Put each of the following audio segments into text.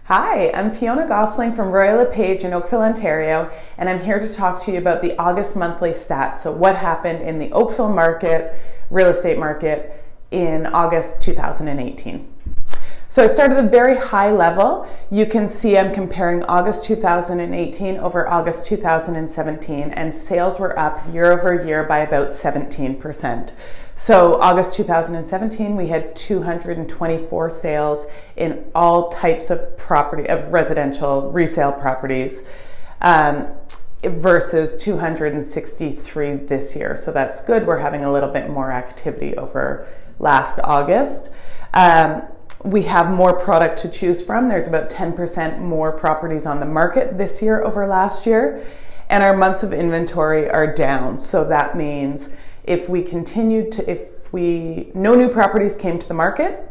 Hi, I'm Fionna Gossling from Royal LePage in Oakville, Ontario, and I'm here to talk to you about the August monthly stats. So what happened in the Oakville market, real estate market in August 2018. So I started at a very high level. You can see I'm comparing August 2018 over August 2017, and sales were up year over year by about 17%. So August 2017, we had 224 sales in all types of property, of residential resale properties, versus 263 this year. So that's good. We're having a little bit more activity over last August. We have more product to choose from. There's about 10% more properties on the market this year over last year, and our months of inventory are down. So that means if no new properties came to the market,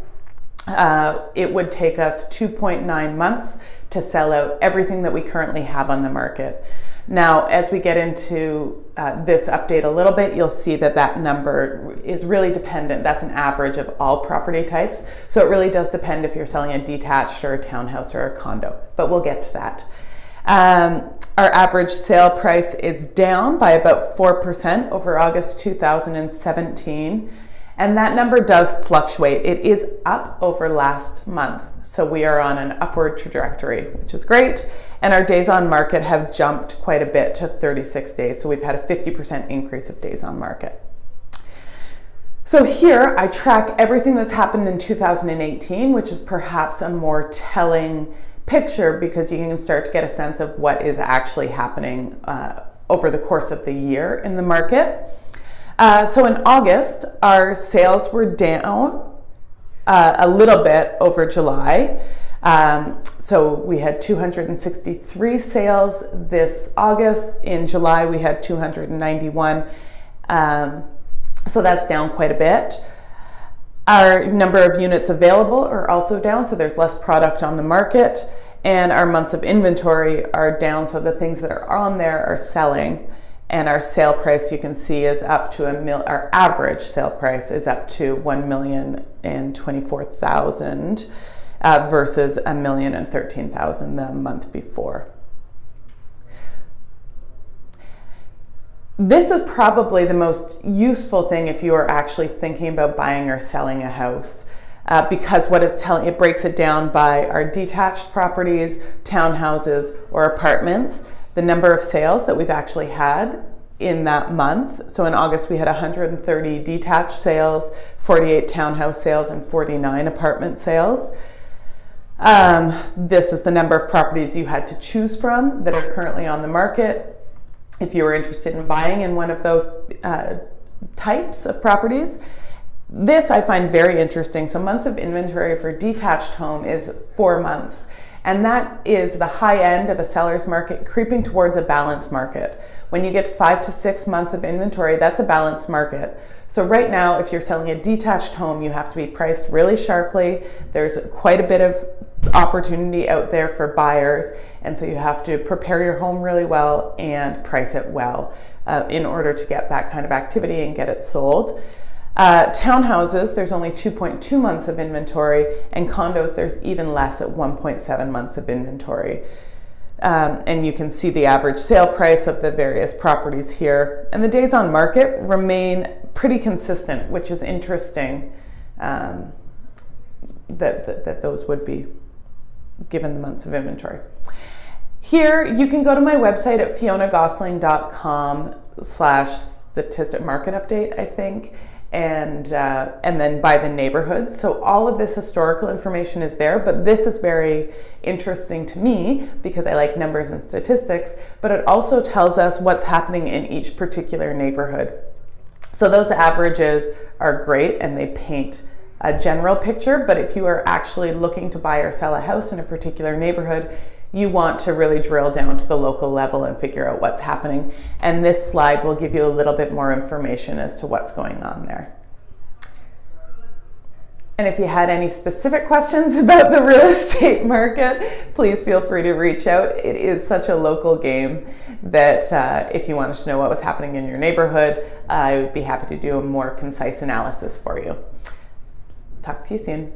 it would take us 2.9 months to sell out everything that we currently have on the market. Now, as we get into this update a little bit, you'll see that that number is really dependent. That's an average of all property types. So it really does depend if you're selling a detached or a townhouse or a condo, but we'll get to that. Our average sale price is down by about 4% over August 2017. And that number does fluctuate. It is up over last month. So we are on an upward trajectory, which is great. And our days on market have jumped quite a bit to 36 days. So we've had a 50% increase of days on market. So here I track everything that's happened in 2018, which is perhaps a more telling picture because you can start to get a sense of what is actually happening over the course of the year in the market. So in August, our sales were down a little bit over July. So we had 263 sales this August. In July, we had 291. So that's down quite a bit. Our number of units available are also down, so there's less product on the market. And our months of inventory are down, so the things that are on there are selling. And our sale price, you can see, is up to our average sale price is up to $1,024,000 versus $1,013,000 the month before. This is probably the most useful thing if you are actually thinking about buying or selling a house, because what it's telling, it breaks it down by our detached properties, townhouses, or apartments, the number of sales that we've actually had in that month. So in August, we had 130 detached sales, 48 townhouse sales, and 49 apartment sales. This is the number of properties you had to choose from that are currently on the market if you were interested in buying in one of those types of properties. This I find very interesting. So months of inventory for detached home is 4 months. And that is the high end of a seller's market creeping towards a balanced market. When you get 5 to 6 months of inventory, that's a balanced market. So right now, if you're selling a detached home, you have to be priced really sharply. There's quite a bit of opportunity out there for buyers. And so you have to prepare your home really well and price it well in order to get that kind of activity and get it sold. Townhouses, there's only 2.2 months of inventory, and condos, there's even less at 1.7 months of inventory. And you can see the average sale price of the various properties here. And the days on market remain pretty consistent, which is interesting that those would be given the months of inventory. Here, you can go to my website at fionnagosling.com/statistic market update, I think. And then by the neighborhood. So all of this historical information is there, but this is very interesting to me because I like numbers and statistics, but it also tells us what's happening in each particular neighborhood. So those averages are great and they paint a general picture, but if you are actually looking to buy or sell a house in a particular neighborhood, you want to really drill down to the local level and figure out what's happening. And this slide will give you a little bit more information as to what's going on there. And if you had any specific questions about the real estate market, please feel free to reach out. It is such a local game that if you wanted to know what was happening in your neighborhood, I would be happy to do a more concise analysis for you. Talk to you soon.